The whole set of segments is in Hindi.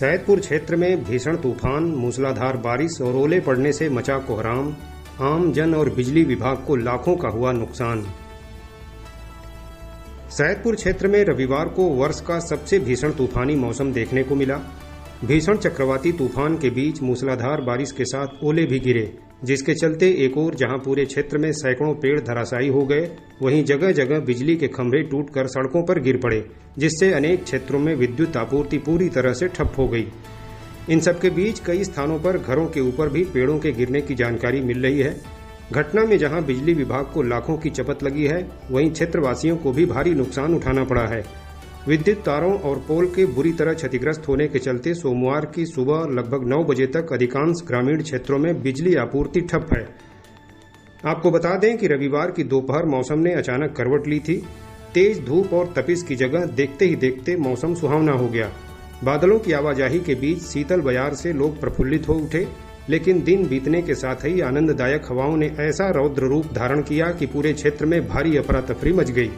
सैदपुर क्षेत्र में भीषण तूफान, मूसलाधार बारिश और ओले पड़ने से मचा कोहराम। आम जन और बिजली विभाग को लाखों का हुआ नुकसान। सैदपुर क्षेत्र में रविवार को वर्ष का सबसे भीषण तूफानी मौसम देखने को मिला। भीषण चक्रवाती तूफान के बीच मूसलाधार बारिश के साथ ओले भी गिरे, जिसके चलते एक ओर जहां पूरे क्षेत्र में सैकड़ों पेड़ धराशायी हो गए, वहीं जगह जगह बिजली के खंभे टूटकर सड़कों पर गिर पड़े, जिससे अनेक क्षेत्रों में विद्युत आपूर्ति पूरी तरह से ठप हो गई। इन सबके बीच कई स्थानों पर घरों के ऊपर भी पेड़ों के गिरने की जानकारी मिल रही है। घटना में जहां बिजली विभाग को लाखों की चपत लगी है, वहीं क्षेत्रवासियों को भी भारी नुकसान उठाना पड़ा है। विद्युत तारों और पोल के बुरी तरह क्षतिग्रस्त होने के चलते सोमवार की सुबह लगभग 9 बजे तक अधिकांश ग्रामीण क्षेत्रों में बिजली आपूर्ति ठप है। आपको बता दें कि रविवार की दोपहर मौसम ने अचानक करवट ली थी। तेज धूप और तपिश की जगह देखते ही देखते मौसम सुहावना हो गया। बादलों की आवाजाही के बीच शीतल बयार से लोग प्रफुल्लित हो उठे, लेकिन दिन बीतने के साथ ही आनंददायक हवाओं ने ऐसा रौद्र रूप धारण किया कि पूरे क्षेत्र में भारी अफरा तफरी मच गई।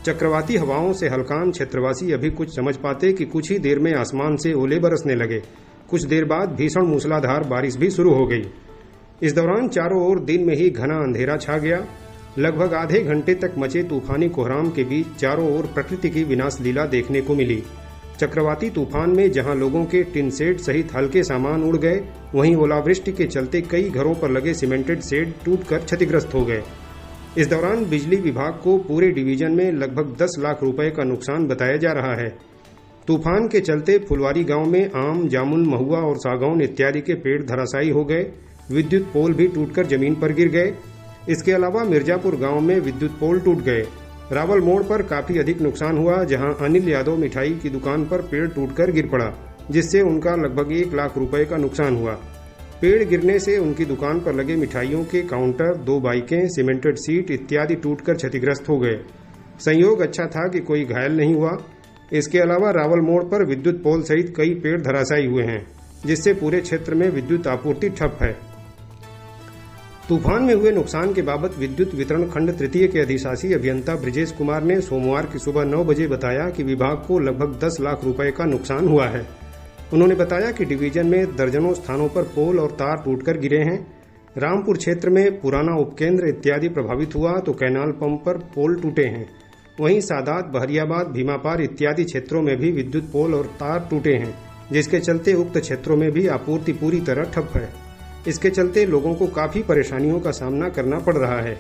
चक्रवाती हवाओं से हलकान क्षेत्रवासी अभी कुछ समझ पाते कि कुछ ही देर में आसमान से ओले बरसने लगे। कुछ देर बाद भीषण मूसलाधार बारिश भी शुरू हो गई। इस दौरान चारों ओर दिन में ही घना अंधेरा छा गया। लगभग आधे घंटे तक मचे तूफानी कोहराम के बीच चारों ओर प्रकृति की विनाश लीला देखने को मिली। चक्रवाती तूफान में जहां लोगों के टिन शेड सहित हल्के सामान उड़ गए, वहीं ओलावृष्टि के चलते कई घरों पर लगे सीमेंटेड शेड टूटकर क्षतिग्रस्त हो गए। इस दौरान बिजली विभाग को पूरे डिवीजन में लगभग 10 लाख रुपए का नुकसान बताया जा रहा है। तूफान के चलते फुलवारी गांव में आम, जामुन, महुआ और सागौन इत्यादि के पेड़ धराशायी हो गए। विद्युत पोल भी टूटकर जमीन पर गिर गए। इसके अलावा मिर्जापुर गांव में विद्युत पोल टूट गए। रावल मोड़ पर काफी अधिक नुकसान हुआ, जहां अनिल यादव मिठाई की दुकान पर पेड़ टूटकर गिर पड़ा, जिससे उनका लगभग 1 लाख रुपए का नुकसान हुआ। पेड़ गिरने से उनकी दुकान पर लगे मिठाइयों के काउंटर, 2 बाइकें, सीमेंटेड सीट इत्यादि टूटकर क्षतिग्रस्त हो गए। संयोग अच्छा था कि कोई घायल नहीं हुआ। इसके अलावा रावल मोड़ पर विद्युत पोल सहित कई पेड़ धराशायी हुए हैं, जिससे पूरे क्षेत्र में विद्युत आपूर्ति ठप है। तूफान में हुए नुकसान के बाबत विद्युत वितरण खंड तृतीय के अधिशासी अभियंता ब्रिजेश कुमार ने सोमवार की सुबह 9 बजे बताया कि विभाग को लगभग 10 लाख रुपए का नुकसान हुआ है। उन्होंने बताया कि डिवीजन में दर्जनों स्थानों पर पोल और तार टूटकर गिरे हैं। रामपुर क्षेत्र में पुराना उपकेंद्र इत्यादि प्रभावित हुआ तो कैनाल पंप पर पोल टूटे हैं। वहीं सादात, बहरियाबाद, भीमापार इत्यादि क्षेत्रों में भी विद्युत पोल और तार टूटे हैं, जिसके चलते उक्त क्षेत्रों में भी आपूर्ति पूरी तरह ठप है। इसके चलते लोगों को काफी परेशानियों का सामना करना पड़ रहा है।